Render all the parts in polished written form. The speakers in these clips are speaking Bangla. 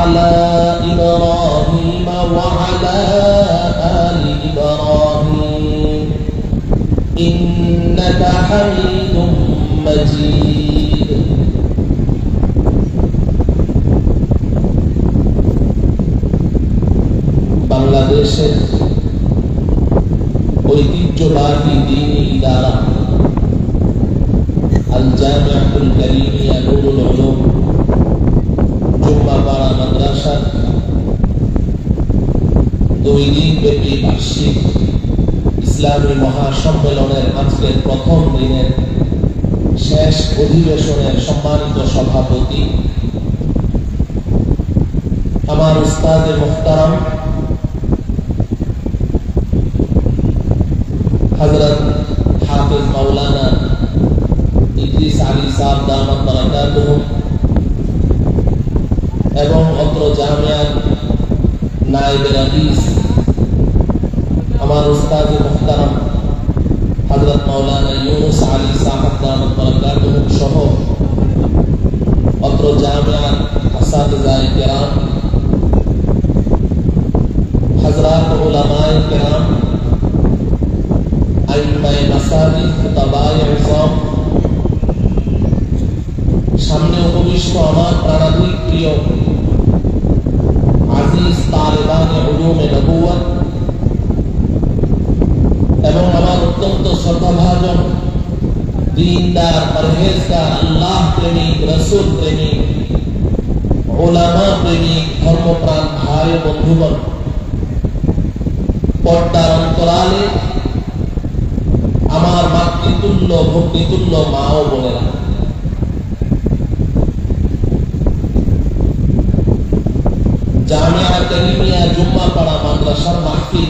على إبراهيم وعلى آل إبراهيم إنك حميد مجيد বাংলাদেশের ঐতিহ্যবাহী দ্বীনি ইদারা আল জামিআতুল কারিমিয়া নুরুল উলুম জুম্মাপাড়া মাদ্রাসা 2 দিনব্যাপী বার্ষিক ইসলামী মহাসম্মেলনের আজকের প্রথম দিনের শেষ অধিবেশনের সম্মানিত সভাপতি আমার উস্তাদ মুহতারাম হযরত হাফেজ মাওলানা ইদ্রিস আলী সাহেব দামাত বারাকাতুহু এবং অত্র জামিয়ার নায়েবে রাইস আমার উস্তাদ মুহতারাম হযরত মাওলানা ইউনুস আলী সাহেব দামাত বারাকাতুহু সহ অত্র জামিয়ার আসাতিজায়ে কেরাম হযরত উলামায়ে কেরাম আইম্মায়ে মাসাজিদ খুতাবায়ে ইজম সামনে উপবিষ্ট আমার প্রাণাধিক প্রিয় আজিজ তালেবানে উলুমে নবুয়ত এবং আমার অত্যন্ত শ্রদ্ধাভাজন দীনদার পরহেজগার আল্লাহ প্রেমিক রাসূল প্রেমিক উলামা প্রেমিক ধর্মপ্রাণ ভাই বন্ধুগণ পর্দার অন্তরালে আমার মাতৃতুল্য ভগ্নিতুল্য মা ও বোনেরা, জামিয়া কারিমিয়া জুম্মাপাড়া মাদ্রাসার মাহফিল,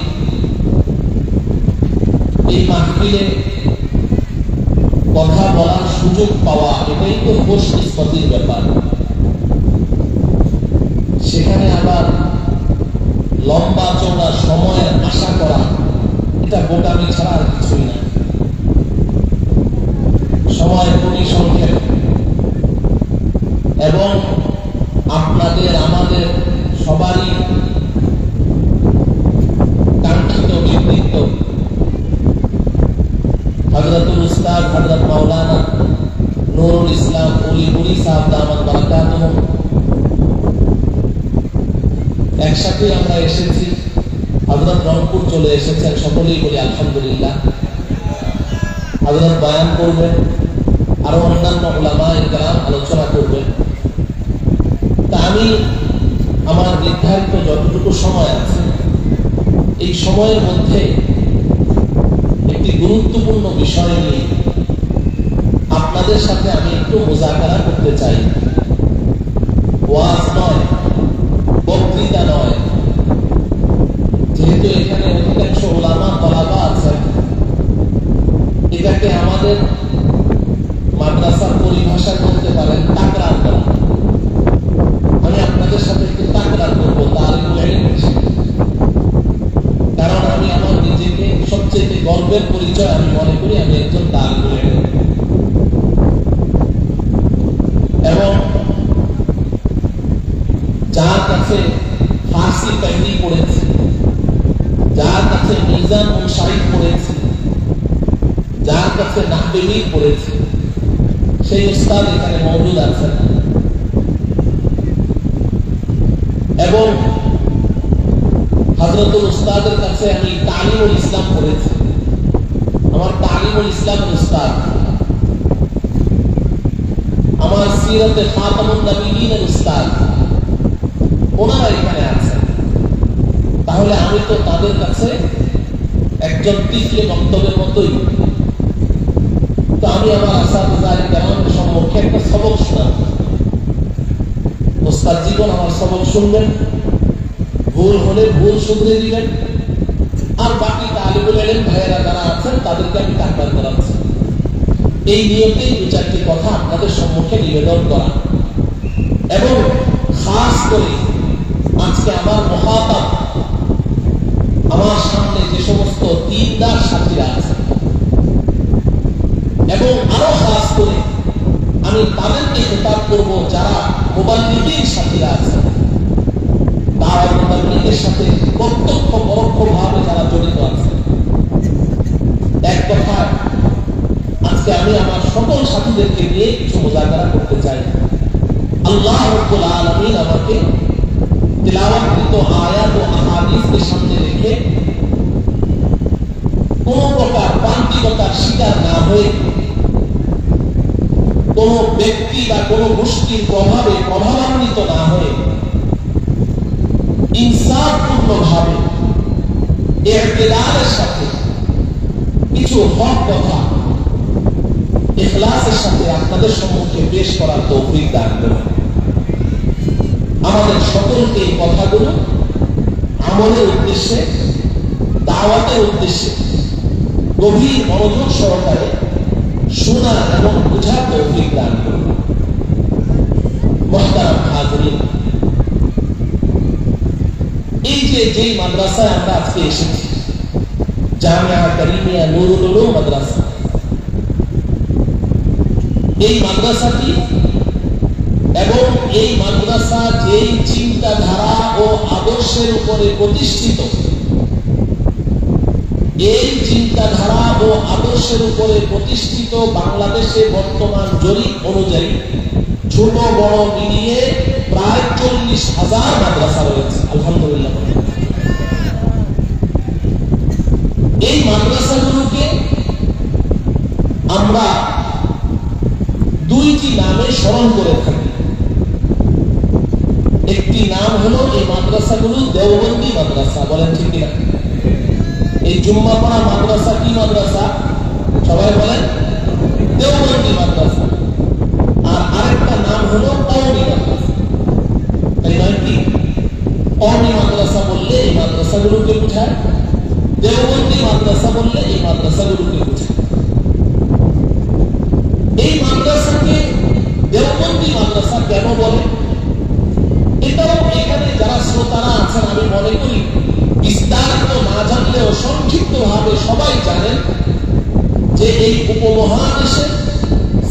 এই মাহফিলে কথা বলার সুযোগ পাওয়া এটাই তো খুশকিসমতির ব্যাপার। সেখানে আবার লম্বা চওড়া সময়ের আশা করা এটা বোকামি ছাড়া আর কিছুই না। সময় খুবই সংক্ষেপ এবং আপনাদের আমাদের সবারই কাঙ্ক্ষিত ব্যক্তিত্ব হযরতুল উস্তাদ হযরত মাওলানা নুরুল ইসলাম উলিপুরি সাহেব দামাত বারাকাতুহু একসাথে আমরা এসেছি। হযরত রংপুর চলে এসেছেন, সকলেই বলি আলহামদুলিল্লাহ। হযরত বয়ান করবেন, আরো অন্যান্য উলামায়ে কেরাম আলোচনা করবেন। তা আমি আমার নির্ধারিত যতটুকু সময় আছে এই সময়ের মধ্যে একটি গুরুত্বপূর্ণ বিষয় নিয়ে আপনাদের সাথে আমি একটু মুযাকারা করতে চাই। ওয়াজ নয়, বক্তৃতা নয়, যেহেতু এখানে অধিকাংশ উলামা তলাবা আছেন, এটাকে আমাদের মাদ্রাসার পরিভাষায় বলতে পারেন তাকরার করা। আমি আপনাদের সাথে একটু তাকরার করবো, তালিবুল ইলম, কারণ আমি আমার নিজেকে সবচেয়ে গর্বের পরিচয় আমি মনে করি আমি একজন তালিবুল ইলম। এবং যার কাছে ফার্সি পেহলি পড়েছি, যার কাছে মিজান ও শারীফ পড়েছি, যার কাছে নাহবি পড়েছি, সেই উস্তাদ এখানে মওজুদ আছেন। এবং হযরতুল উস্তাদের কাছে আমি তালিমুল ইসলাম পড়েছি, আমার তালিমুল ইসলামের উস্তাদ, আমার সিরাতে খাতামুন নবিয়্যিনের উস্তাদ, ওনারা এখানে আছেন। তাহলে আমি তো তাদের কাছে একজন তিফলে বক্তব্যের মতোই। তো আমি আমার আসাতিজায়ে কেরামের সম্মুখে একটা সবক শোনাব। ওস্তাদ জীবন আমার সবক শুনবেন, ভুল হলে ভুল শুধরে দিবেন, আর বাকি তালিবুল ইলম ভাইয়েরা যারা আছেন তাদেরকে আমি তাকরার করাচ্ছি। এই নিয়তেই 2-4টি কথা আপনাদের সম্মুখে নিবেদন করা। এবং খাস করে আজকে আমার মুখাতাব, আমার সামনে যে সমস্ত দীনদার সাথীরা আছে, এবং আরো খাস করে আমি তাদেরকে খেতাব করব যারা মুবাল্লিগীন সাথীরা আছেন, দাওয়াত তাবলীগের সাথে প্রত্যক্ষ পরোক্ষভাবে যারা জড়িত আছে। এক কথা, আজকে আমি আমার সকল সাথীদেরকে নিয়ে কিছু মুযাকারা করতে চাই। আল্লাহ রাব্বুল আলামিন আমাকে তিলাওয়াতকৃত আয়াত ও আহাদিসকে সামনে রেখে কোন প্রকার প্রান্তিকতার শিকার না হয়ে, কোন ব্যক্তি বা কোন গোষ্ঠীর প্রভাবে প্রভাবান্বিত না হয়ে ইনসাফপূর্ণভাবে ইহতিদালের সাথে কিছু হক কথা ইখলাসের সাথে আপনাদের সম্মুখে পেশ করার তৌফিক দান করুন। আমাদের সকলকে এই কথাগুলো আমলের উদ্দেশ্যে, দাওয়াতের উদ্দেশ্যে গভীর মনোযোগ সহকারে শোনা এবং বোঝার তৌফিক দান করুন। মুহতারাম হাজিরিন, এই যে মাদ্রাসায় আমরা আজকে এসেছি, জামিয়া কারিমিয়া নুরুল উলুম মাদ্রাসা, এই মাদ্রাসাটি এবং এই মাদ্রাসা যেই চিন্তাধারা ও আদর্শের উপরে প্রতিষ্ঠিত, এই চিন্তাধারা ও আদর্শের উপরে প্রতিষ্ঠিত বাংলাদেশে বর্তমান জরিপ অনুযায়ী ছোট বড় মিলিয়ে প্রায় 40,000 মাদ্রাসা রয়েছে। আলহামদুলিল্লাহ। এই মাদ্রাসাগুলোকে আমরা দুইটি নামে স্মরণ করে থাকি। একটি নাম হলো এই মাদ্রাসাগুলো দেওবন্দি মাদ্রাসা, বলেন ঠিক কিনা? এই জুম্মাপাড়া মাদ্রাসা কি মাদ্রাসা? সবাই বলেন দেওবন্দি মাদ্রাসা। আর আরেকটা নাম হলো কওমি মাদ্রাসা, তাই নয় কি? কওমি মাদ্রাসা বললে এই মাদ্রাসাগুলোকে বোঝায়, দেওবন্দি মাদ্রাসা বললে এই মাদ্রাসাগুলোকে বোঝায়। এই মাদ্রাসাকে দেওবন্দি মাদ্রাসা কেন বলে? এটাও এখানে যারা শ্রোতারা আছেন আমি মনে করি বিস্তারিত না জানলেও সংক্ষিপ্ত ভাবে সবাই জানেন যে এই উপমহাদেশের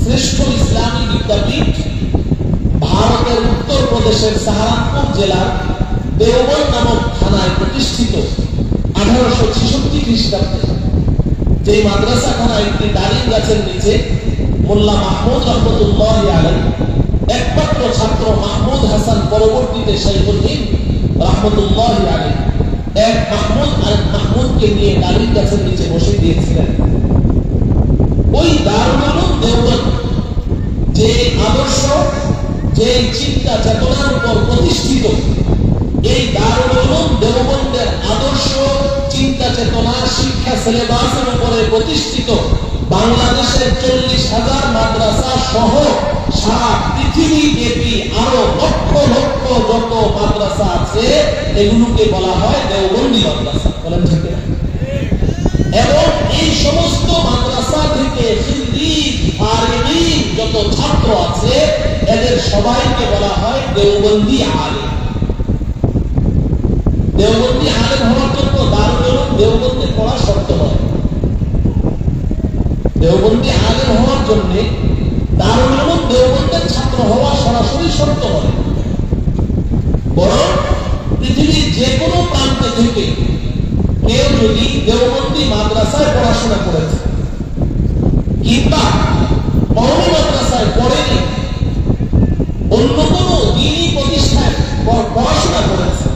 শ্রেষ্ঠ ইসলামী বিদ্যাপীঠ ভারতের উত্তরপ্রদেশের সাহারানপুর জেলার দেওবন্দ নামক থানায় প্রতিষ্ঠিত 1866 খ্রিস্টাব্দে। যে মাদ্রাসাখানা একটি ডালিম গাছের নিচে মোল্লা মাহমুদ রহমতুল্লাহ আলাইহি একমাত্র ছাত্র মাহমুদ হাসান, পরবর্তীতে শাইখুল হিন্দ রহমতুল্লাহ আলাইহি এক মাহমুদকে নিয়ে ডালিম গাছের নিচে বসে দিয়েছিলেন। ওই দারুল উলুম দেওবন্দ যে আদর্শ, যে চিন্তা চেতনার উপর প্রতিষ্ঠিত, এই দারুল উলুম দেওবন্দের আদর্শ, চিন্তা চেতনা, শিক্ষা সিলেবাসের উপরে প্রতিষ্ঠিত বাংলাদেশের 40,000 মাদ্রাসা সহ সারা পৃথিবী ব্যাপী আরো লক্ষ লক্ষ যত মাদ্রাসা আছে এগুলোকে বলা হয় দেওবন্দি মাদ্রাসা, বলেন ঠিক না? এবং এই সমস্ত মাদ্রাসা থেকে খিররিজ, ফারিগিন যত ছাত্র আছে এদের সবাইকে বলা হয় দেওবন্দি আলেম। দেওবন্দি আলেম হওয়ার জন্য দারুল উলুম দেওবন্দে পড়া শর্ত নয়। দেওবন্দি আলেম হওয়ার জন্য দারুল উলুম দেওবন্দের ছাত্র হওয়া সরাসরি শর্ত নয়, বরং পৃথিবীর যে কোনো প্রান্ত থেকে কেউ যদি দেওবন্দি মাদ্রাসায় পড়াশোনা করেছে কিংবা কওমি মাদ্রাসায় পড়েনি, অন্য কোনো দ্বীনি প্রতিষ্ঠানে পড়াশোনা করেছে,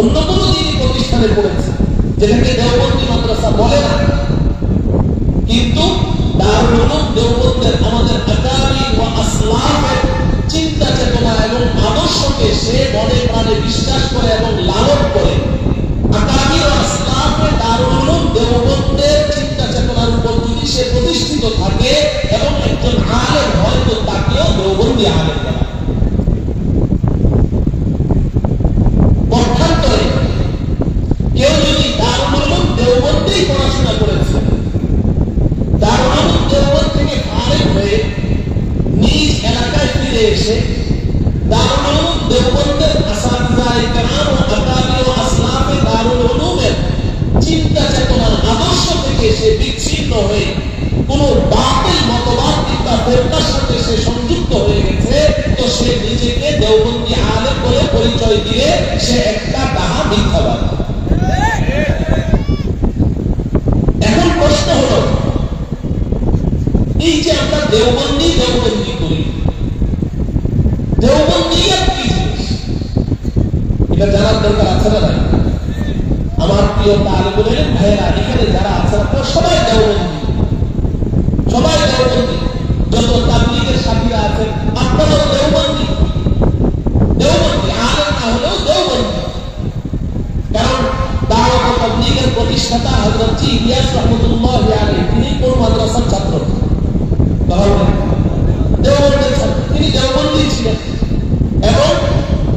অন্য কোনো দ্বীনি প্রতিষ্ঠানে পড়েছে যেটাকে দেওবন্দি মাদ্রাসা বলে না, কিন্তু দারুল উলুম দেওবন্দের আমাদের আকাবির ওয়া আসলাফের চিন্তা চেতনা এবং আদর্শকে সে মনে প্রাণে বিশ্বাস করে এবং লালন করে, আকাবির ওয়া আসলাফে দারুল উলুম দেওবন্দের চিন্তা চেতনার উপর যদি সে প্রতিষ্ঠিত থাকে এবং একজন আলেম হয় তো তাকেও দেওবন্দি আলেম বলা। পক্ষান্তরে কেউ যদি দারুল উলুম দেওবন্দেই পড়াশোনা করেছে, দারুল উলুম দেওবন্দ থেকে ফারিগ হয়ে নিজ এলাকায় ফিরে এসে দারুল উলুম দেওবন্দের আসাতিজায়ে কেরাম ও আকাবির ও আসলাফে দারুল উলুমের চিন্তা চেতনার আদর্শ থেকে সে বিচ্ছিন্ন হয়ে কোন বাতিল মতবাদ কিংবা ফেরকার সাথে সে সংযুক্ত হয়ে গেছে, তো পরিচয় দিলে সে একটা ডাহা মিথ্যাবাদ। এখন প্রশ্ন হলো, এই যে আমরা দেওবন্দি করি, দেওবন্দিয়াত কি জিনিস এটা জানার দরকার আছে না নাই? আমার প্রিয় তালিবুল ইলম ভাইয়েরা, এখানে যারা আছেন আপনারা সবাই দেওবন্দি, সবাই দেওবন্দি। যত তাবলীগের সাথীরা আছেন আপনারাও দেওবন্দি, দেওবন্দি আলেম না হলেও দেওবন্দি। কারণ দাওয়াত ও তাবলীগের প্রতিষ্ঠাতা হযরত জি ইলিয়াস রাহমাতুল্লাহি আলাইহি তিনি কোন মাদ্রাসার ছাত্র? দেওবন্দের ছাত্র, তিনি দেওবন্দি ছিলেন। এবং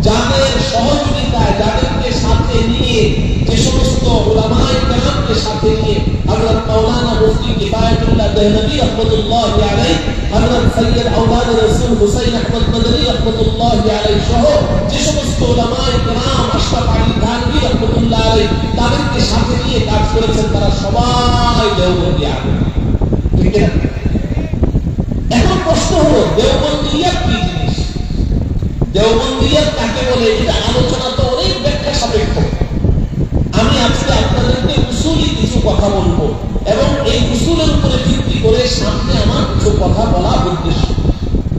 যাদের সহযোগিতায়, যাদেরকে সাথে নিয়ে, যে সমস্ত উলামায়ে কেরামকে সাথে নিয়ে হযরত মাওলানা মুফতি কিফায়াতুল্লাহ দেহলভী রাহমাতুল্লাহি আলাইহি, হযরত সৈয়দ আওলাদ রাসূল হুসাইন আহমদ মাদনী রাহমাতুল্লাহি আলাইহি সহ যে সমস্ত উলামায়ে কেরাম, আশরাফ আলী থানভী রাহমাতুল্লাহ আলাইহি, তাদেরকে সাথে নিয়ে কাজ করেছেন, তারা সবাই দেওবন্দি আলেম। ঠিক না? এখন প্রশ্ন হলো, দেওবন্দিয়াত কি জিনিস? দেওবন্দিয়াত কাকে বলে? এটা আলোচনা তো অনেক ব্যাখ্যা সাপেক্ষ। আমি আজকে আপনাদেরকে উসুলি কিছু কথা বলবো এবং এই উসুলের উপরে ভিত্তি করে সামনে আমার কিছু কথা বলা উদ্দেশ্য।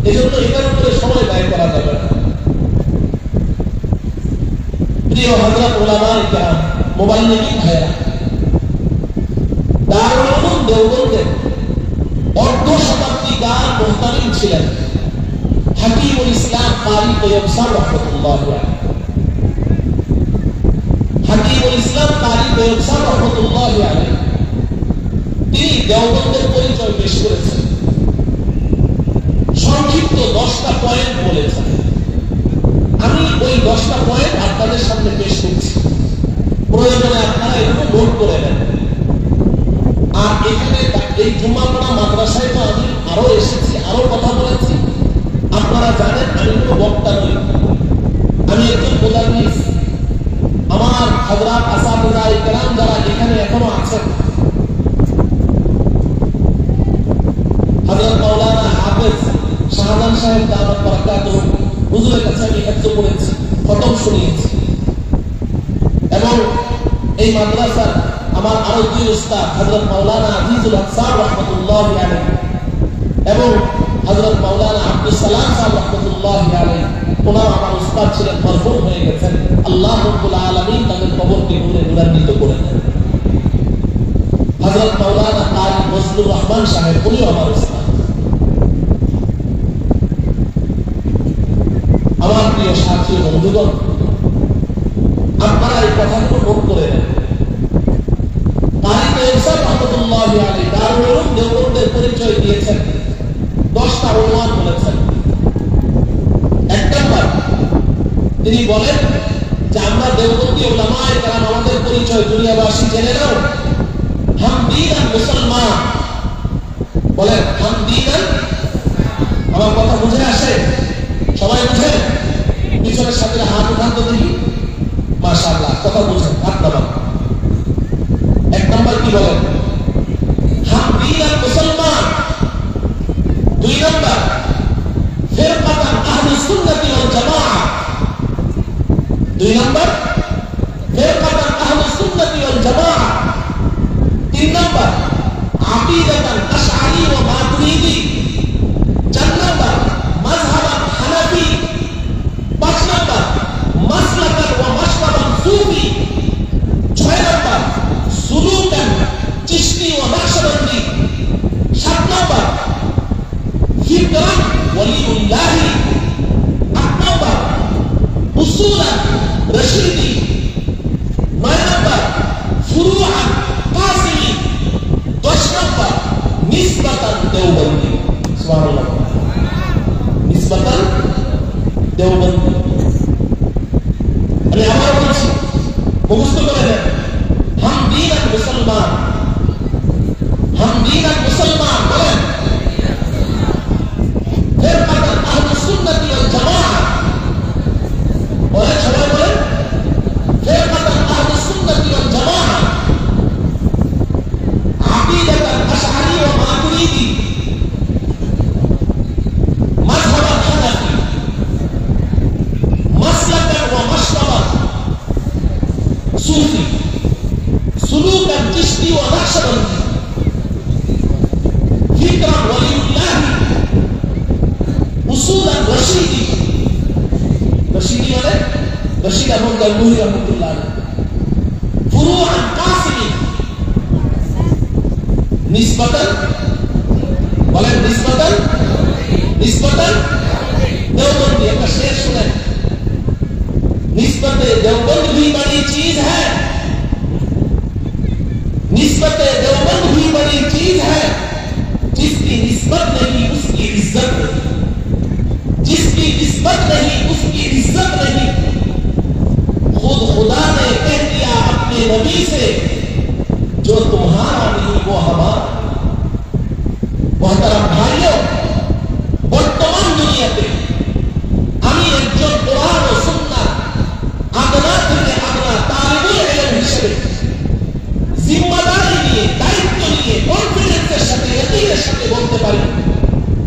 এজন্য এটার উপরে সময় ব্যয় করা যাবে না। প্রিয় হযরত উলামায়ে কেরাম, মুবাল্লিগিন ভাইরা, দারুল উলুম দেওবন্দের অর্ধ শতাব্দীকাল মুহতামিম ছিলেন হাকিমুল ইসলাম কারি তৈয়ব সাহেব রাহমাতুল্লাহি আলাইহি। হাকিমুল ইসলাম কারি তৈয়ব সাহেব রাহমাতুল্লাহি আলাইহি তিনি দেওবন্দের পরিচয় পেশ করেছেন। সংক্ষিপ্ত 10টা পয়েন্ট বলেছেন। আমি ওই 10টা পয়েন্ট আপনাদের সামনে পেশ করছি, প্রয়োজনে আপনারা এগুলো নোট করে নেন। আর এখানে এই জুম্মাপাড়া মাদ্রাসায় তো আমি আরো এসেছি, আরো কথা বলেছি। আপনারা জানেন আমি কোনো বক্তা নই, আমি একজন মুদাররিস। আমার হযরত আসাতিজায়ে কেরাম যারা এখানে এখনো আছেন, হযরত মাওলানা হাফেজ শাহজাহান সাহেব দাওয়াত বারাকাতুহু হুজুরের কাছে আমি হিফজ করেছি, খতম শুনিয়েছি। এবং এই মাদ্রাসার আমার আরো দুই উস্তাদ হযরত মাওলানা আজিজুল হক সাহেব রাহমাতুল্লাহি আলাইহি এবং হযরত মাওলানা আব্দুল সালাম সাহেব রাহমাতুল্লাহি আলাইহি, ওনারা আমার উস্তাদ ছিলেন, মরহুম হয়ে গেছেন। আল্লাহ রাব্বুল আলামিন তাদের কবরকে নূরে নূরান্বিত করে দেন। হযরত মাওলানা কারি ফজলুর রহমান সাহেব, উনিও আমার উস্তাদ। আমার প্রিয় সাথী ও বন্ধুগণ, আপনারা এই কথাগুলো নোট করে নেন। কারি তৈয়ব সাহেব রাহমাতুল্লাহি আলাইহি দারুল উলুম দেওবন্দের পরিচয় দিয়েছেন, 10টা অনুমান বলেছেন। এক নম্বর, তিনি বলেন যে আমরা দেওবন্দি উলামায়ে কেরাম, আমাদের পরিচয় দুনিয়াবাসী জেনে নাও। হাম দীনান মুসলমান, বলেন হাম দীনান। আমার কথা বুঝে আসে? সবাই বুঝেন? পিছনের সাথে হাত উঠান তো দেখি। মাশাআল্লাহ, কথা বুঝেন, হাত নামান। এক নম্বর কি বলেন? হাম দীনান মুসলমান। 2 নম্বর, ফিরকাতান আহলুস সুন্নাতি ওয়াল জামাআহ। 2 নম্বর, ফিরকাতান আহলুস সুন্নাতি ওয়াল জামাআহ। 3 নম্বর, আকিদাতান আশআরি ওয়া মাতুরিদি। 4 নম্বর, মাযহাবান হানাফি। 5 নম্বর, মাসলাকান ওয়া মাশরাবান সুফি। 6 নম্বর, সুলুকান চিশতি ওয়া নকশবন্দি। 7 নম্বর, ফিকরান ওয়ালিউল্লাহি। 8 নম্বর, উসুলান রশিদি। 9 নম্বর, ফুরুআন কাসিমি। 10 নম্বর, নিসবাতান দেওবন্দি। সুবহানাল্লাহ, নিসবাতান দেওবন্দি। আমি আবার বলছি, মুখস্থ করে নেন। হাম দীনান মুসলমান, হাম দীনান মুসলমান, বলেন ফিরকাতান আহলুস সুন্নাতি ওয়াল জামাআহ। বলেন, সবাই বলেন ফিরকাতান আহলুস সুন্নাতি ওয়াল জামাআহ। আকিদাতান আশআরি ওয়া মাতুরিদি। মাযহাবান হানাফি। মাসলাকান রশিদ আহমদ গাঙ্গুহি রহমতুল্লাহ আলাইহি ফুরুআন কাসিমি নিসবাতান বলেন নিসবাতান देवबंदी का शेर सुने निस्बत देवबंद भी बड़ी चीज है निस्बत देवबंद भी बड़ी चीज है जिसकी निस्बत नहीं उसकी इज्जत नहीं जिसकी निस्बत नहीं उसकी इज्जत नहीं खुद खुदा ने कह दिया अपने नबी से जो तुम्हारा नहीं वो हमारा मोहतरम भाइयों বর্তমান দুনিয়াতে আমি একজন কোরআন ও সুন্নাহ আগনা থেকে আগনা তালিবুল ইলম হিসেবে জিম্মাদারি নিয়ে দায়িত্ব নিয়ে কনফিডেন্সের সাথে ইয়াকিনের সাথে বলতে পারি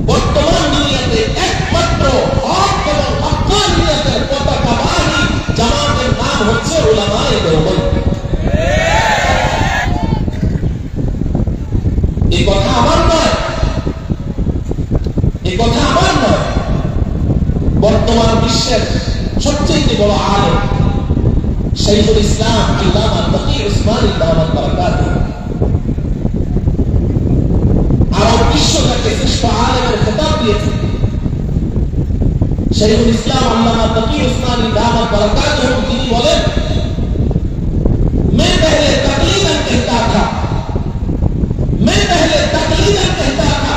বর্তমান দুনিয়াতে একমাত্র হক এবং হক্কানিয়তের পতাকাবাহী জামাতের নাম হচ্ছে উলামায়ে দেওবন্দ। এই কথা আমার নয়, এই কথা আমার নয়, বর্তমান বিশ্বের সবচেয়ে বড় আলেম শাইখুল ইসলাম আল্লামা তাকি উসমানী দামাত বারাকাতুহু আরব বিশ্বকে শ্রেষ্ঠ আলেমের খেতাব দিয়েছেন। শাইখুল ইসলাম আল্লামা তাকি উসমানী দামাত বারাকাতুহু তিনি বলেন मैं पहले तकलीदन कहता था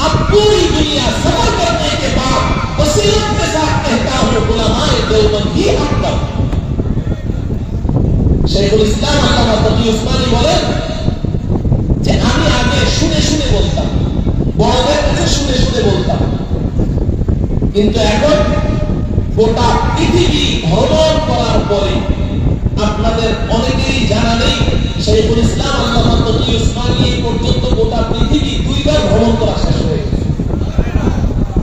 अब पूरी दुनिया सफर करने के बाद वसीलत के साथ कहता हूं उलमाए देवबंद ही हक पर। शेखुल इस्लाम আল্লামা তাকি উসমানী বলেন যে আমি আগে শুনে শুনে বলতাম, বড়দের কাছে শুনে শুনে বলতাম, কিন্তু এখন গোটা পৃথিবী ভ্রমণ করার পরে আপনাদের অনেকেরই জানা নেই শেখুল ইসলাম আল্লামা তাকি উসমানী এই পর্যন্ত গোটা পৃথিবী 2 বার ভ্রমণ করা শেষ হয়ে গেছে।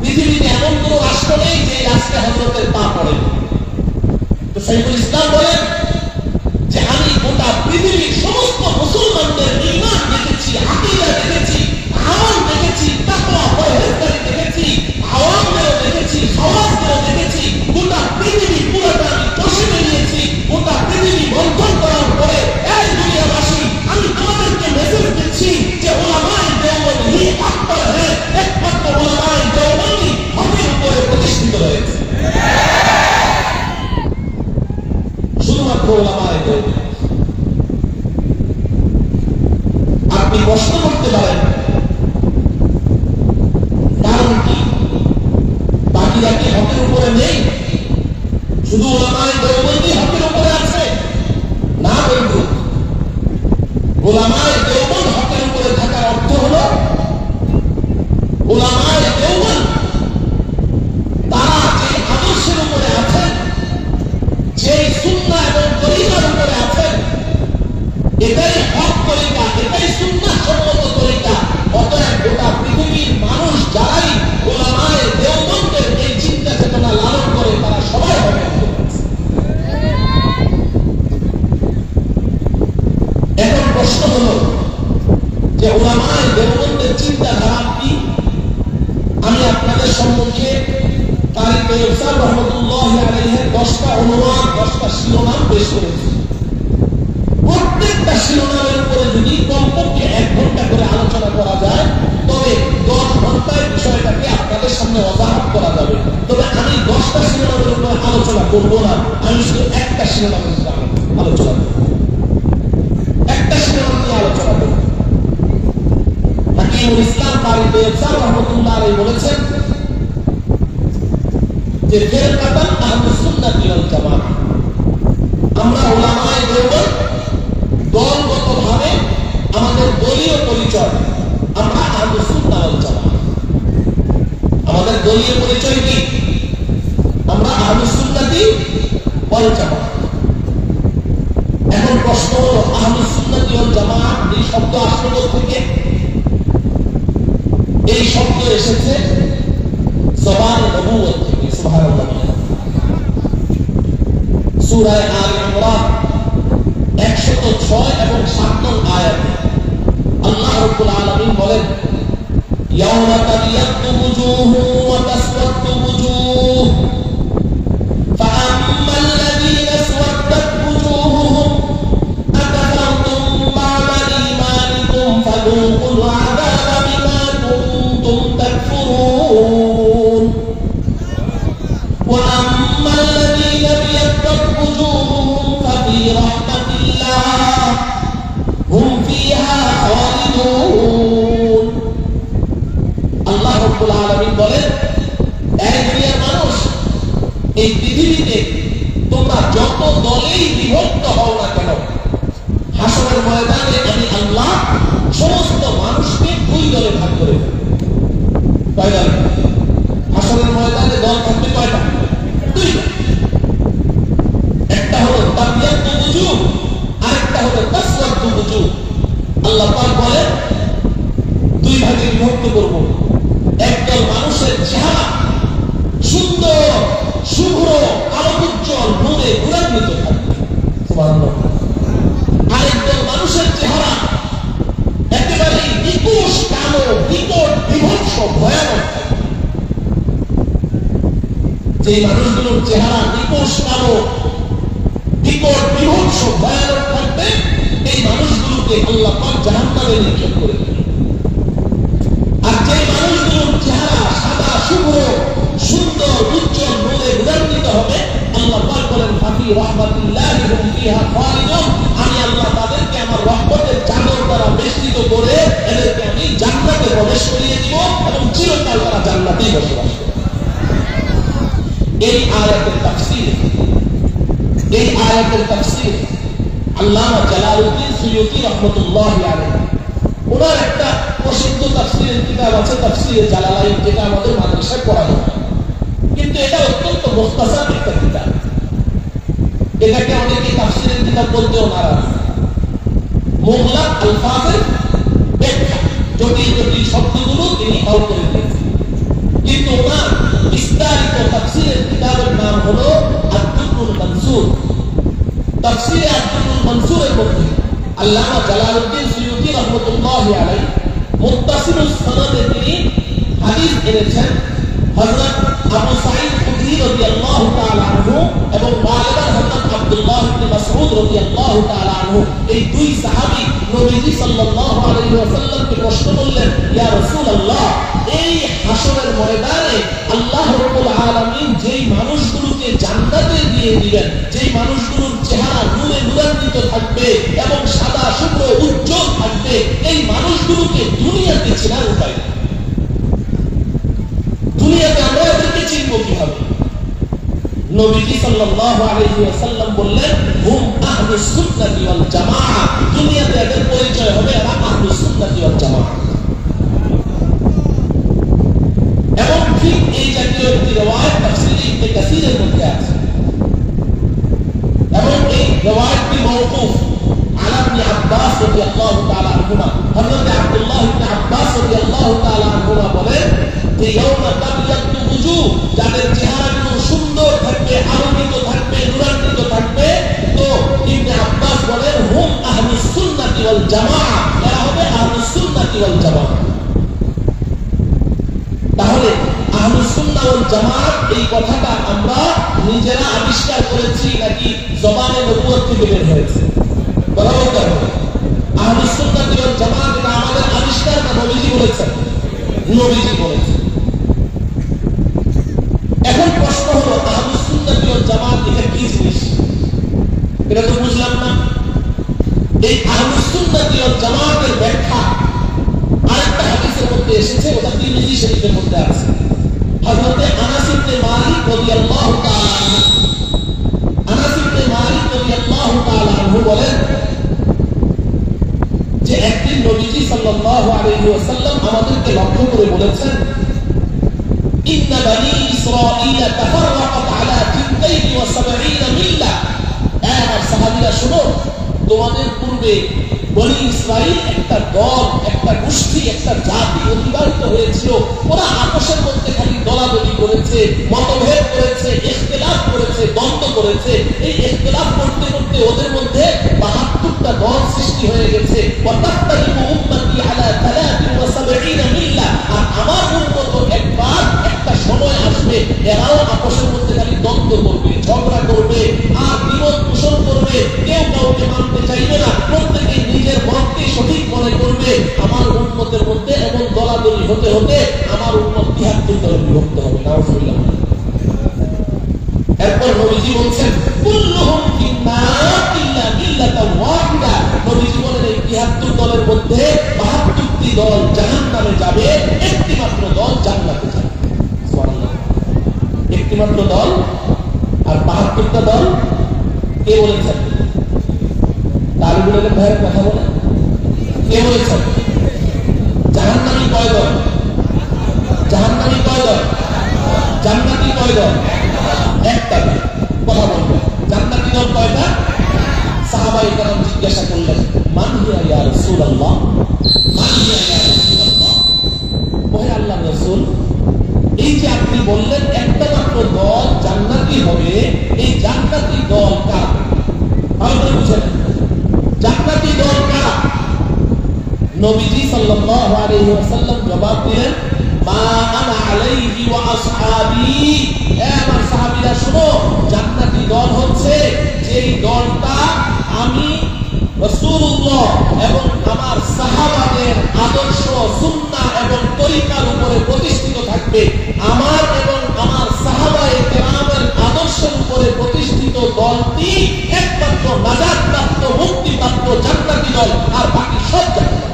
পৃথিবীতে এমন কোন রাষ্ট্র নেই যে রাষ্ট্রে হযরতের পা পড়ে। তো শেখুল ইসলাম বলেন যে আমি গোটা পৃথিবীর সমস্ত মুসলমানদের ঈমান দেখেছি, আকীদা দেখেছি, আমল দেখেছি, তাকওয়া পরহেজগারি দেখেছি, আওয়ামদেরও দেখেছি, খাওয়াজদেরও দেখেছি, গোটা পৃথিবী পুরোটা আমি কষে নিয়েছি। গোটা পৃথিবী বন্ধন করার পরে এই দুনিয়াবাসী আমি তোমাদেরকে মেসেজ দিচ্ছি যে উলামায়ে দেওবন্দ হি হক পর হ্যায়, একমাত্র উলামায়ে দেওবন্দি হকের উপরে প্রতিষ্ঠিত হয়েছে। শুধুমাত্র উলামায়ে দেওবন্দ। আপনি প্রশ্ন করতে পারেন কারণ কি, বাকিরা কি হকের উপরে নেই? শুধু উলামায়ে দেওবন্দি হকের উপরে আছে? না বন্ধু, উলামায়ে দেওবন্দ হকের উপরে থাকার অর্থ হলো উলামায়ে দেওবন্দ তারা যে আদর্শের উপরে আছেন, যে সুন্নাহ এবং তরিকার উপরে আছেন, এটাই হক তরিকা, এটাই সুন্নাহ সম্মত তরিকা। অতএব গোটা পৃথিবীর মানুষ যারাই উলামায়ে দেওবন্দের এই চিন্তা চেতনা লালন করে তারা সবাই হবে। এখন প্রশ্ন হলো যে উলামায়ে দেওবন্দের চিন্তাধারা কি? আমি আপনাদের সম্মুখে কারি তৈয়ব সাহেব রহমতুল্লাহি আলাইহির 10টা অনুবাদ, 10টা শিরোনাম পেশ করেছি। প্রত্যেকটা শিরোনামের উপরে যদি কমপক্ষে 1 ঘন্টা করে আলোচনা করা যায় তবে 10 ঘন্টায় বিষয়টাকে আপনাদের সামনে ওয়াজাহাত করা যাবে। তবে আমি 10টা শিরোনামের উপরে আলোচনা করব না, আমি শুধু একটা শিরোনামের উপরে আলোচনা করব, একটা শিরোনাম নিয়ে আলোচনা করব। হাকিমুল ইসলাম কারি তৈয়ব সাহেব রহমতুল্লাহ আলাইহি বলেছেন যে ফিরকাতান আহলুস সুন্নাহ ওয়াল জামাত, আমরা উলামায়ে দেওবন্দ দলগতভাবে আমাদের দলীয় পরিচয়, আমরা আহলুস সুন্নাহ ওয়াল জামাত। আমাদের দলীয় পরিচয় কি? আমরা আহলুস সুন্নাতি ওয়াল জামাত। এখন প্রশ্ন হলো আহলুস সুন্নাতি ওয়াল জামাত এই শব্দ আসলো থেকে? এই শব্দ এসেছে জবানে নবুয়ত থেকে। সুবহানাল্লাহ। সূরা আলে ইমরান 106 এবং 7 নং আয়াতে আল্লাহ রাব্বুল আলামিন বলেন ইয়াওমা তাবিয়াদ্দু ওয়া তাসওয়াদ্দু ওয়ুজুহ ফাআম্মাল পৃথিবীতে তোমরা যত দলেই বিভক্ত হও না কেন, হাসরের ময়দানে আমি আল্লাহ সমস্ত মানুষকে দুই দলে ভাগ করে দেব। কয় দল? হাসরের ময়দানে দল থাকবে কয়টা? দুইটা। একটা হলো তাবিয়াতু বুজুহ, আরেকটা হলো তাসওয়াতু বুজুহ। আল্লাহ পাক বলেন দুই ভাগে বিভক্ত করব। একদল মানুষের চেহারা সুন্দর, শুভ্র, আলোকোজ্জ্বল, নূরে গুণান্বিত থাকবে, সুবহানাল্লাহ। আরেকদল মানুষের চেহারা একেবারে নিকুশ, কালো, বিকট, বিভৎস, ভয়ানক থাকবে। যে মানুষগুলোর চেহারা নিকুশ, কালো, বিকট, বিভৎস, ভয়ানক থাকবে, এই মানুষগুলোকে আল্লাহ পাক জাহান্নামে নিক্ষেপ করে দেবেন। আর যে মানুষগুলোর চেহারা সাদা, শুভ্র, সুন্দর, উজ্জ্বল, নূরে গুণান্বিত হবে, আল্লাহ পাক বলেন ফাফি রাহমাতিল্লাহি হুম ফিহা খালিদুন, আমি আল্লাহ তাদেরকে আমার রহমতের চাদর দ্বারা বেষ্টিত করে এদেরকে আমি জান্নাতে প্রবেশ করিয়ে দিব এবং চিরকাল তারা জান্নাতেই বসবাস করবে। এই আয়াতের তাফসীর আল্লামা জালালউদ্দিন সুয়ুতী রাহমাতুল্লাহি আলাইহি, ওনার একটা প্রসিদ্ধ তাফসীরের কিতাব আছে, তাফসীরে জালালাইন, যেটা আমাদের মাদ্রাসায় পড়ানো হয়, কিন্তু এটা অত্যন্ত মুখতাসার একটা কিতাব। এটাকে অনেকে তাফসীরের কিতাব বলতেও নারাজ। মুগলাক আলফাজের ব্যাখ্যা, জটিল জটিল শব্দগুলো তিনি হল করে দিয়েছেন, কিন্তু ওনার বিস্তারিত তাফসীরের কিতাবের নাম হলো আদ-দুররুল মানসুর। তাফসীরে আদ-দুররুল মানসুরের মধ্যে আল্লামা জালালউদ্দিন সুয়ুতী রাহমাতুল্লাহি আলাইহি মুত্তাসিলুস সনদে তিনি হাদিস এনেছেন হযরত আবু সাঈদ খুদরি রাদিয়াল্লাহু তাআলা আনহু এবং ওয়ালিদার হযরত আব্দুল্লাহ ইবনে মাসউদ রাদিয়াল্লাহু তাআলা আনহু, এই দুই সাহাবী নবীজি সাল্লাল্লাহু আলাইহি ওয়াসাল্লামকে প্রশ্ন করলেন, ইয়া রাসূলুল্লাহ, এই হাসরের ময়দানে আল্লাহ রাব্বুল আলামিন যেই মানুষগুলোকে জান্নাতে দিয়ে দিবেন, যেই মানুষগুলোর চেহারা নূরে নূরান্বিত থাকবে এবং সাদা, শুভ্র, উজ্জ্বল থাকবে, এই মানুষগুলোকে দুনিয়াতে চেনার উপায় নেই। দুনিয়াতে আমরা এদেরকে চিনব কিভাবে? নবীজি সাল্লাল্লাহু আলাইহি ওয়াসাল্লাম বললেন, হুম আহলুস সুন্নাতি ওয়াল জামাআহ, দুনিয়াতে এদের পরিচয় হবে এরা আহলুস সুন্নাতি ওয়াল জামাআহ। এবং ঠিক এই জাতীয় একটি রওয়ায়াত তাফসীরে ইবনে কাসীরের মধ্যে আছে এবং এই রওয়ায়াতটি মাওকুফ আলা ইবনে আব্বাস রাদিয়াল্লাহু তাআলা আনহুমা। হযরত আব্দুল্লাহ ইবনে আব্বাস রাদিয়াল্লাহু তাআলা আনহুমা বলেন যে ইয়াউমা তাবিয়াতু বুজুহ, যাদের চেহারাগুলো সুন্দর থাকবে, আলোকিত থাকবে, নূরান্বিত থাকবে, তো ইবনে আব্বাস বলেন হুম আহলুস সুন্নাতি ওয়াল জামাআহ, এরা হবে আহলুস সুন্নাতি ওয়াল জামাআহ। তাহলে আহলুস সুন্নাহ ওয়াল জামাআত এই কথাটা আমরা নিজেরা আবিষ্কার করেছি নাকি জবানে নবুয়ত থেকে বের হয়েছে? বরাবর করো, আহলুস সুন্নাহ ওয়াল জামাআত এটা আমাদের আবিষ্কার না নবীজি বলেছেন? নবীজি বলেছেন। এখন প্রশ্ন হলো আহলুস সুন্নাহ ওয়াল জামাআত এটা কি জিনিস? এটা তো বুঝলাম না। এই আহলুস সুন্নাহ ওয়াল জামাআতের ব্যাখ্যা আরেকটা হাদিসের মধ্যে এসেছে, ওটা তিরমিজি শরীফের মধ্যে আছে। হযরত আনাস ইবনে মালিক রাদিয়াল্লাহু তাআলা আনহু, আনাস ইবনে মালিক রাদিয়াল্লাহু তাআলা আনহু বলেন যে একদিন নবীজি সাল্লাল্লাহু আলাইহি ওয়াসাল্লাম আমাদেরকে লক্ষ্য করে বলেছেন, ইন্না বানি ইসরাঈল তাফাররাকাত আলা 72 মিল্লাহ। আমার সাহাবীরা শুনো, তোমাদের পূর্বে বনি ইসরাইল একটা দল, একটা গোষ্ঠী, একটা জাতি অতিবাহিত হয়েছিল। ওরা আপসের মধ্যে খালি দলাদলি করেছে, মতভেদ করেছে, ইখতিলাফ করেছে, দ্বন্দ্ব করেছে। এই ইখতিলাফ করতে করতে ওদের মধ্যে 72টা দল সৃষ্টি হয়ে গেছে। ওয়াতাফতারিকু উম্মতি আলা 73 মিল্লাহ। আর আমার উম্মত একবার একটা সময় আসবে, এরাও আপসের মধ্যে খালি দ্বন্দ্ব করবে, ঝগড়া করবে, আর বিরোধ পোষণ করবে, কেউ কাউকে মানতে চাইবে না, প্রত্যেকে নিজের মতকে সঠিক মনে করবে। আমার উম্মতের মধ্যে এমন দলাদলি হতে হতে আমার উম্মত 73 দলে বিভক্ত হবে। নাউযুবিল্লাহ। এরপর নবীজি বলছেন কুল্লুহুম ফিন্নার ইল্লা মিল্লাতান ওয়াহিদা। নবীজি বলেন এই 73 দলের মধ্যে 72টি দল জাহান্নামে যাবে, একটি মাত্র দল জান্নাতে যাবে। সুবহানাল্লাহ। একটি মাত্র দল ৭২টা দল কে বলেছেন? তালিবুল ইলম ভাইয়ের কথা বলে কে বলেছেন? জাহান্নামী কয় দল? জাহান্নামী কয় দল? জান্নাতি কয় দল? একটা দল। কথা বলবেন, জান্নাতি দল কয়টা? সাহাবায়ে কেরাম জিজ্ঞাসা করলেন, মান হিয়া ইয়া রাসূলুল্লাহ, মান হিয়া ইয়া রাসূলুল্লাহ, ওহে আল্লাহর রাসূল, এই যে আপনি বললেন একটা মাত্র দল জান্নাতি হবে, এই জান্নাতি দল কারা? ভালো করে বুঝেন, জান্নাতি দল কারা? নবীজি সাল্লাল্লাহু আলাইহি ওয়াসাল্লাম জবাব দিলেন, মা আনা আলাইহি ওয়া আসহাবি, এ আমার সাহাবীরা শুনো, জান্নাতি দল হচ্ছে যেই দলটা আমি রাসূলুল্লাহ এবং আমার সাহাবাদের আদর্শ, সুন্নাহ এবং তরিকার উপরে প্রতিষ্ঠিত থাকবে। আমার এবং আমার সাহাবায়ে কেরামের আদর্শের উপরে প্রতিষ্ঠিত দলটি একমাত্র নাজাতপ্রাপ্ত, মুক্তিপ্রাপ্ত জান্নাতি দল, আর বাকি সব জান্নাতি।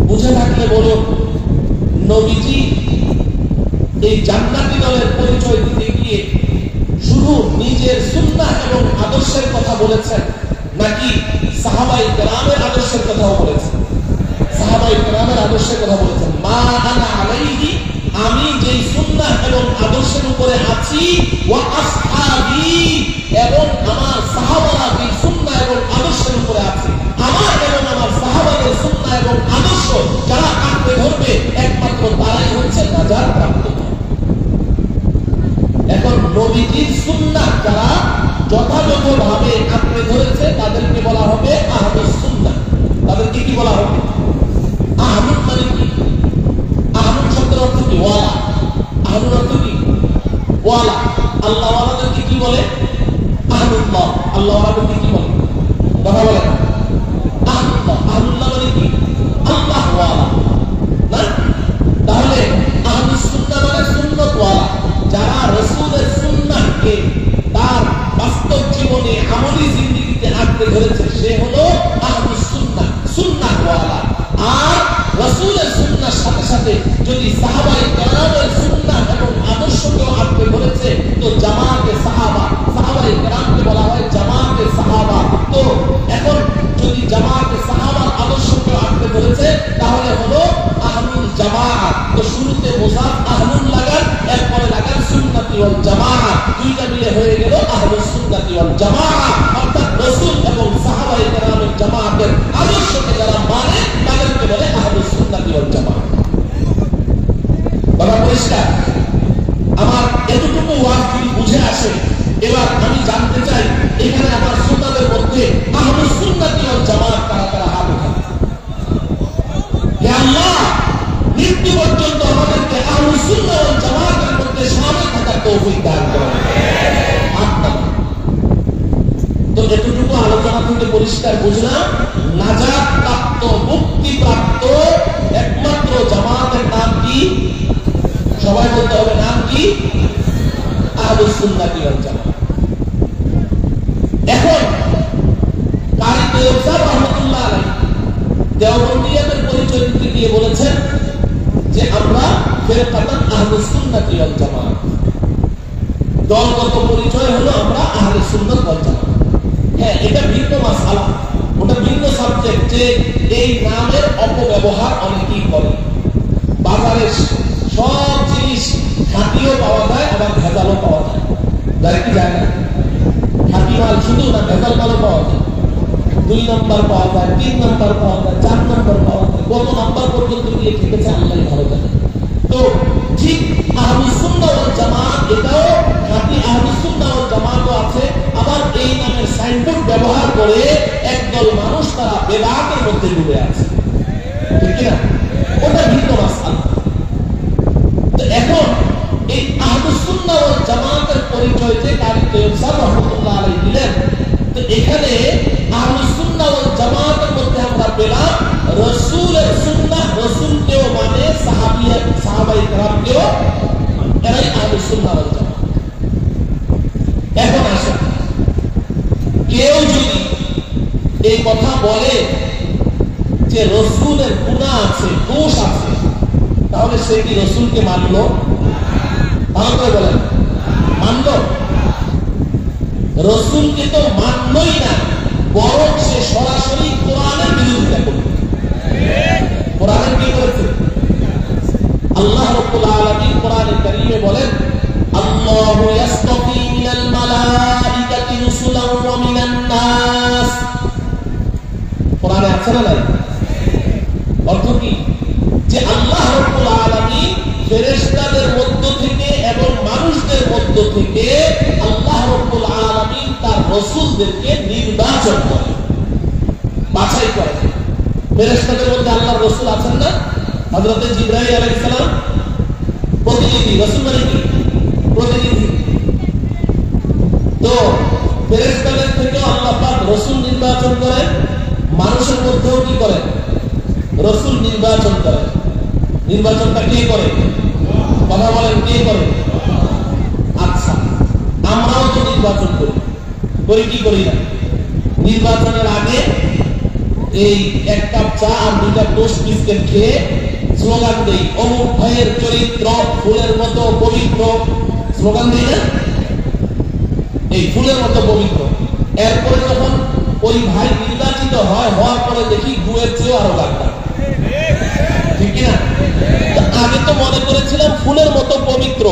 বুঝে থাকলে বলুন, নবীজি এই জান্নাতি দলের পরিচয় দিতে গিয়ে শুধু নিজের সুন্নাহ এবং আদর্শের কথা বলেছেন, নাকি সাহাবায়ে কেরামের আদর্শের কথাও বলেছেন? সাহাবায়ে কেরামের আদর্শের কথা বলেছেন। মা আনা আলাইহি, আমি যেই সুন্নাহ এবং আদর্শের উপরে আছি, ওয়া আসহাবি, এবং আমার সাহাবারা যেই সুন্নাহ এবং আদর্শের উপরে আছে। আমার এবং আমার সাহাবাদের সুন্নাহ এবং আদর্শ যারা আঁকড়ে ধরবে, একমাত্র তারাই হচ্ছে নাজাত প্রাপ্ত। এখন নবীজির সুন্নাহ যারা যথাযথভাবে আঁকড়ে ধরেছে, তাদেরকে বলা হবে আহলুস সুন্নাহ। তাদেরকে কি বলা হবে? আহলুল মানে কি? আহলুল শব্দের অর্থ কি? ওয়ালা। আহলুল অর্থ কি? ওয়ালা। আল্লাহ ওয়ালাদেরকে কি বলে? আহলুল্লাহ। আল্লাহ ওয়ালাদেরকে কি বলে? কথা বলে না। আহলুল্লাহ। আহলুল্লাহ মানে কি? আল্লাহ ওয়ালা না? তাহলে আহলুস সুন্নাহ মানে সুন্নত ওয়ালা, যারা রাসূলের সুন্নাহকে তার বাস্তব জীবনে, আমলি জিন্দেগিতে আঁকড়ে ধরেছে, সে হলো আহলুস সুন্নাহ, সুন্নাহ ওয়ালা। আর রাসূলের সুন্নাহর সাথে সাথে যদি সাহাবায়ে কেরামের সুন্নাহ এবং আদর্শকেও আঁকড়ে ধরেছে, তো জামাতে সাহাবা, সাহাবায়ে কেরামকে বলা হয় জামাতে সাহাবা। তো এখন যদি জামাতে সাহাবার আদর্শকেও আঁকড়ে ধরেছে, তাহলে হলো আহলুল জামাআত। তো শুরুতে মুযাফ আহলুল লাগান, এরপরে লাগান সুন্নাতি ওয়াল জামাআত, দুইটা মিলে হয়ে গেল আহলুস সুন্নাতি ওয়াল জামাআত। অর্থাৎ রাসূল এবং সাহাবায়ে কেরামের জামাতের আদর্শকে যারা মানে, তাদেরকে বলে আহলুস সুন্নাতি ওয়াল জামাআত। বাবা পরিষ্কার? আমার এতটুকু ওয়াজ যদি বুঝে আসে, এবার আমি জানতে চাই এখানে আমার সুন্নাতের মধ্যে আহলুস সুন্নাতি ওয়াল জামাআত কারা কারা হাত উঠান। হে আল্লাহ, মৃত্যু পর্যন্ত আমাদেরকে আহলুস সুন্নাহ ওয়াল জামাআতের মধ্যে শামিল থাকার তৌফিক দান করুন। তো এতটুকু আলোচনা থেকে পরিষ্কার বুঝলাম, নাজাত প্রাপ্ত, মুক্তি প্রাপ্ত একমাত্র জামাতের নাম কি? সবাই বলতে হবে, নাম কি? আহলুস সুন্নাহ ওয়াল জামাআত। এখন কারি তৈয়ব সাহেব রাহমাতুল্লাহ আলাইহি দেওবন্দিয়াদের পরিচয় দিতে গিয়ে বলেছেন যে আমরা ফিরকাতান আহলুস সুন্নাহ ওয়াল জামাআত। দলগত পরিচয় হলো আমরা আহলে সুন্নাহ ওয়াল জামাআত। হ্যাঁ, এটা ভিন্ন মাসআলা, ওটা ভিন্ন সাবজেক্ট, যে এই নামের অপব্যবহার অনেকেই করে। বাজারে সব জিনিস খাঁটিও পাওয়া যায়, আবার ভেজালও পাওয়া যায়। যায় কি যায় না? খাঁটি মাল শুধু না, ভেজাল মালও পাওয়া যায়। 2 নম্বর পাওয়া যায়, 3 নম্বর পাওয়া যায়, 4 নম্বর পাওয়া যায়। কত নাম্বার পর্যন্ত গিয়ে ঠেকেছে আল্লাহই ভালো জানে। তো ঠিক আহলুস সুন্নাহ ওয়াল জামাআত, এটাও খাঁটি আহলুস সুন্নাহ ওয়াল জামাআতও আছে। আবার এই নামের সাইনবোর্ড ব্যবহার করে একদল মানুষ তারা বেদাতের মধ্যে ডুবে আছে, ঠিক কি না? ওটা ভিন্ন মাসআলা। তো এখন এই আহলুস সুন্নাহ ওয়াল জামাআতের পরিচয় যে কারি তৈয়ব সাহেব রাহমাতুল্লাহ আলাইহি দিলেন, তো এখানে আহলুস সুন্নাহ ওয়াল জামাআতের মধ্যে আমরা পেলাম রাসূলের সুন্নাহ, রাসূলকেও মানে, সাহাবায়ে কেরামকেও, এরাই আহলুস সুন্নাহ ওয়াল জামাআত। এখন আসেন, কেউ যদি এই কথা বলে যে রাসূলের গুনাহ আছে, দোষ আছে, তাহলে সে কি রাসূলকে মানলো? ভালো করে বলেন। রসুলকে তো মানলই না, বরং সে সরাসরি কোরআনের বিরোধিতা করবে। কোরআনের কি করেছে? আল্লাহ রাব্বুল আলামিন কোরআনে কারীমে বলেন, আল্লাহু ইয়াসতাফি মিনাল মালাইকাতি রুসুলান ওয়া মিনান নাস। কোরআনে আছে না নাই? অর্থ কি? যে আল্লাহ রাব্বুল আলামিন ফেরেশতাদের মধ্য থেকে এবং মানুষদের মধ্য থেকে আল্লাহ রাব্বুল আলামিন তার রাসূলদেরকে নির্বাচন করেন, বাছাই করেন। ফেরেশতাদের মধ্যে আল্লাহর রাসূল আছেন না? হযরত জিবরাইল আলাইহিস সালাম প্রতিনিধি, রাসূল মানে কি? প্রতিনিধি। তো ফেরেশতাদের থেকে আল্লাহ পাক রাসূল নির্বাচন করেন, মানুষের মধ্যেও কি করেন? রাসূল নির্বাচন করেন। নির্বাচনটা কে করে? কথা বলেন, কে করে? আচ্ছা, আমরাও তো নির্বাচন করি কি করি না? নির্বাচনের আগে এই এক কাপ চা আর দুইটা টোস্ট বিস্কিট খেয়ে স্লোগান দেই, অমুক ভাইয়ের চরিত্র ফুলের মতো পবিত্র। স্লোগান দিই না? এই ফুলের মতো পবিত্র। এরপরে যখন ওই ভাই নির্বাচিত হয়, হওয়ার পরে দেখি গুয়ের চেয়েও আরো গাঢ়। ঠিক কিনা? আগে তো মনে করেছিলাম ফুলের মতো পবিত্র,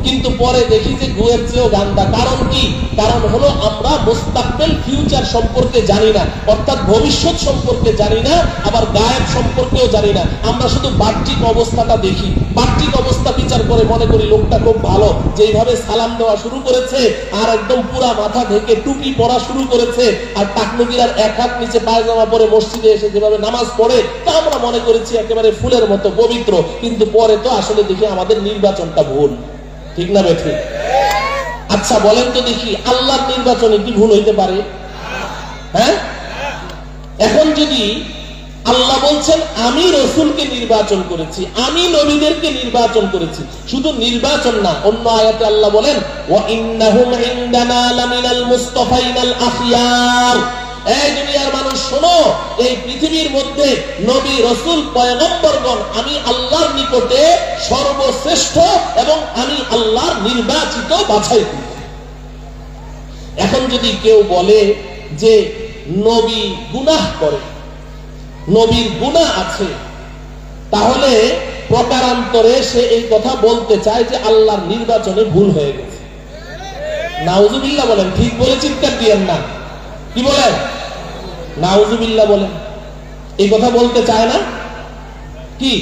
কিন্তু পরে দেখি যে গুয়ের চেয়েও গান্দা। কারণ কি? কারণ হলো আমরা মুস্তাকবিল ফিউচার সম্পর্কে জানি না, অর্থাৎ ভবিষ্যৎ সম্পর্কে জানি না, আবার গায়েব সম্পর্কেও জানি না। আমরা শুধু বাহ্যিক অবস্থাটা দেখি, বাহ্যিক অবস্থা বিচার করে মনে করি লোকটা খুব ভালো, যেইভাবে সালাম দেওয়া শুরু করেছে আর একদম পুরা মাথা ঢেকে টুপি পরা শুরু করেছে আর টাকনুকিরার এক হাত নিচে পায়জামা পরে মসজিদে এসে যেভাবে নামাজ পড়ে, তা আমরা মনে করেছি একেবারে ফুলের মতো পবিত্র। কিন্তু পরে তো আসলে দেখি আমাদের নির্বাচনটা ভুল। ঠিক না বেঠি? আচ্ছা বলেন তো দেখি, আল্লাহর নির্বাচনে কি ভুল হইতে পারে? হ্যাঁ, এখন যদি আল্লাহ বলছেন আমি রাসূলকে নির্বাচন করেছি, আমি নবীদেরকে নির্বাচন করেছি, শুধু নির্বাচন না, অন্য আয়াতে আল্লাহ বলেন ওয়া ইন্নাহুম ইনদানা লামিনাল মুস্তাফাইনাল আখিয়ার। এই দুনিয়ার মানুষ শোনো, এই পৃথিবীর মধ্যে নবী রাসূল পয়গম্বরগণ আমি আল্লাহর নিকটে সর্বশ্রেষ্ঠ এবং আমি আল্লাহর নির্বাচিত বাছাই। এখন যদি কেউ বলে যে নবী গুনাহ করে, নবীর গুনাহ আছে, তাহলে প্রকারান্তরে সে এই কথা বলতে চায় যে আল্লাহর নির্বাচনে ভুল হয়ে গেছে। নাউজুবিল্লাহ বলেন, ঠিক বলে চিৎকার দিয়েন না। কি বলেন? নাউজুবিল্লাহ বলেন। এই কথা বলতে চায় না কি?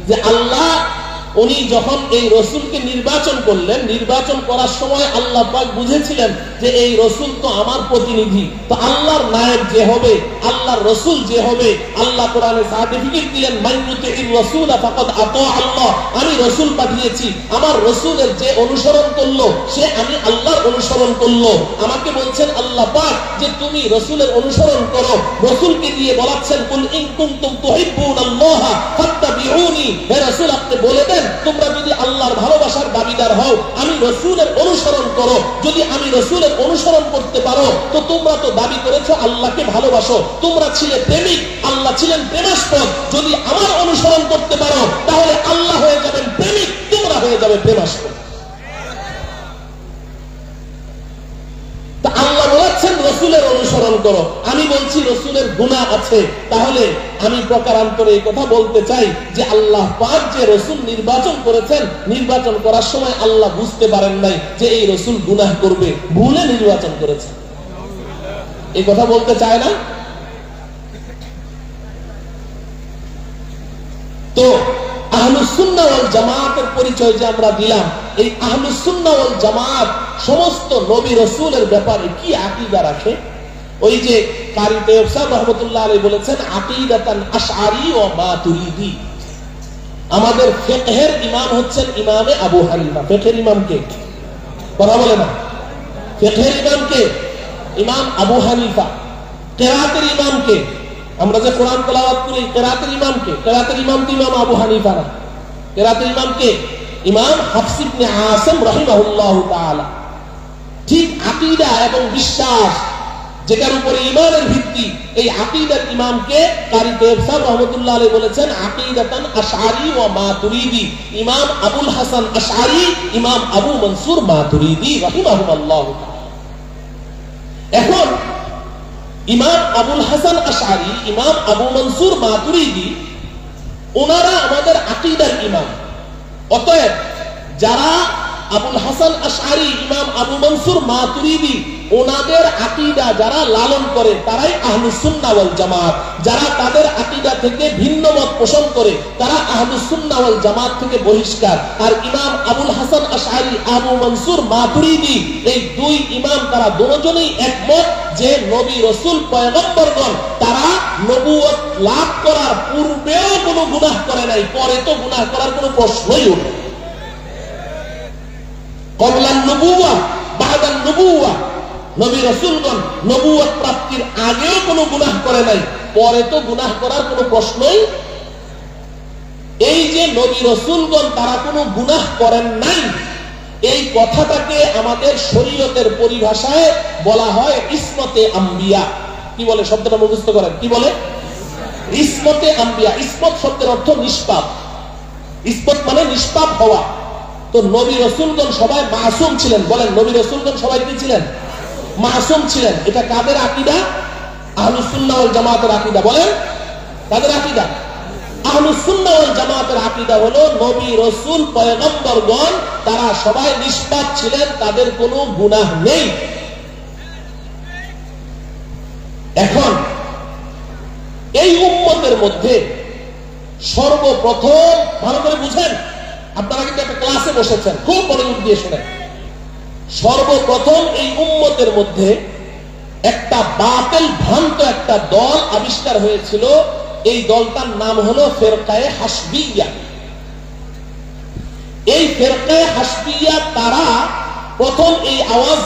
যে আল্লাহ উনি যখন এই রাসূলকে নির্বাচন করলেন, নির্বাচন করার সময় আল্লাহ পাক বুঝেছিলেন যে এই রাসূল তো আমার প্রতিনিধি, তো আল্লাহর নায়েব যে হবে, আল্লাহর রাসূল যে হবে, আল্লাহ কোরআনে সার্টিফিকেট দিলেন মাইয়ুতির রাসূল ফাকাদ আতা আল্লাহ। আমি রাসূল পাঠিয়েছি, আমার রাসূলের যে অনুসরণ করলো সে আমি আল্লাহর অনুসরণ করলো। আমাকে বলছেন আল্লাহ পাক যে তুমি রাসূলের অনুসরণ করো, রাসূলকে দিয়ে বলাচ্ছেন কুল ইন কুনতুম তুহিব্বুনাল্লাহ ফাত্তাবিউনি। হে রাসূল আপনি বলে দেন তোমরা যদি আল্লাহর ভালোবাসার দাবিদার হও, আমি রাসূলের অনুসরণ করো। যদি আমি রাসূলের অনুসরণ করতে পারো তো তোমরা তো দাবি করেছো আল্লাহকে ভালোবাসো, তোমরা ছিলে প্রেমিক, আল্লাহ ছিলেন প্রেমাস্পদ। যদি আমার অনুসরণ করতে পারো তাহলে আল্লাহ হয়ে যাবেন প্রেমিক, তোমরা হয়ে যাবে প্রেমাস্পদ। তা আল্লাহ বলেছেন রাসূলের অনুসরণ করো, আমি বলছি রাসূলের গুনাহ আছে, তাহলে আমি প্রকারান্তরে এই কথা বলতে চাই যে আল্লাহ পাক যে রাসূল নির্বাচন করেছেন, নির্বাচন করার সময় আল্লাহ বুঝতে পারেন নাই যে এই রাসূল গুনাহ করবে, ভুলে নির্বাচন করেছেন। এই কথা বলতে চায় না? তো আহলুস সুন্নাহ ওয়াল জামাতের পরিচয় যে আমরা দিলাম, এই আহলুস সুন্নাহ ওয়াল জামাত সমস্ত নবী রাসূলের ব্যাপারে কি আকীদা রাখে? ওই যে কারি তৈয়ব সাহেব রাহমাতুল্লাহ আলাইহি বলেছেন আকীদাতান আশআরী ওয়া মাতুরিদি। আমাদের ফিকহের ইমাম হচ্ছেন ইমামে আবু হানিফা। ফিকহের ইমাম কে? কথা বলে না। ফিকহের ইমাম কে? ইমাম আবু হানিফা। কিরাতের ইমাম কে? আমরা যে কোরআন তেলাওয়াত করি, কিরাতের ইমাম কে? কিরাতের ইমাম তো ইমাম আবু হানিফা না। কিরাতের ইমাম কে? ইমাম হাফস ইবনে আসিম রাহিমাহুল্লাহু তাআলা। ঠিক আকীদা এবং বিশ্বাস যেটার উপরে ঈমানের ভিত্তি, এই আকীদার ইমামকে কারি তৈয়ব সাহেব রাহমাতুল্লাহ আলাইহি বলেছেন আকীদাতান আশআরী ওয়া মাতুরিদি। ইমাম আবুল হাসান আশআরী, ইমাম আবু মনসুর মাতুরিদি রাহিমাহুল্লাহু তাআলা। এখন ইমাম আবুল হাসান আশআরী, ইমাম আবু মনসুর মাতুরিদি, ওনারা আমাদের আকীদার ইমাম। অতএব যারা আবুল হাসান আশআরী, ইমাম আবু মনসুর মাতুরিদি ওনাদের আকীদা যারা লালন করে তারাই আহলুস সুন্নাহ ওয়াল জামাত। যারা তাদের আকীদা থেকে ভিন্ন মত পোষণ করে তারা আহলুস সুন্নাহ ওয়াল জামাত থেকে বহিষ্কার। আর ইমাম আবুল হাসান আশআরী, আবু মনসুর মাতুরিদি, এই দুই ইমাম তারা দুজনেই একমত যে নবী রাসূল পয়গম্বরগণ তারা নবুয়ত লাভ করার পূর্বেও কোনো গুনাহ করে নাই, পরে তো গুনাহ করার কোনো প্রশ্নই ওঠে। কবলান নবুওয়া বাদান নবুওয়া, নবী রাসূলগণ নবুয়ত প্রাপ্তির আগেও কোনো গুনাহ করে নাই, পরে তো গুনাহ করার কোনো প্রশ্নই। এই যে নবী রাসূলগণ তারা কোনো গুনাহ করেন নাই, এই কথাটাকে আমাদের শরীয়তের পরিভাষায় বলা হয় ইসমতে আম্বিয়া। কি বলে শব্দটা মুখস্থ করেন? কি বলে? ইসমতে আম্বিয়া। ইসমত শব্দের অর্থ নিষ্পাপ। ইসমত মানে নিষ্পাপ হওয়া। তো নবী রাসূলগণ সবাই মাসুম ছিলেন। বলেন, নবী রাসূলগণ সবাই কি ছিলেন? মাসুম ছিলেন। এটা কাদের আকীদা? আহলুস সুন্নাহ ওয়াল জামাতের আকীদা। বলেন, কাদের আকীদা? আহলুস সুন্নাহ ওয়াল জামাতের আকীদা হলো নবী রাসূল পয়গম্বরগণ তারা সবাই নিষ্পাপ ছিলেন, তাদের কোনো গুনাহ নেই। এখন এই উম্মতের মধ্যে সর্বপ্রথম, ভালো করে বুঝেন, আপনারা কিন্তু একটা ক্লাসে বসেছেন, খুব মনোযোগ দিয়ে শুনেন। সর্বপ্রথম এই উম্মতের মধ্যে একটা বাতিল ভ্রান্ত একটা দল আবিষ্কার হয়েছিল। এই দলটার নাম হলো ফিরকায়ে হাসবিয়া। এই ফিরকায়ে হাসবিয়া তারা প্রথম এই আওয়াজ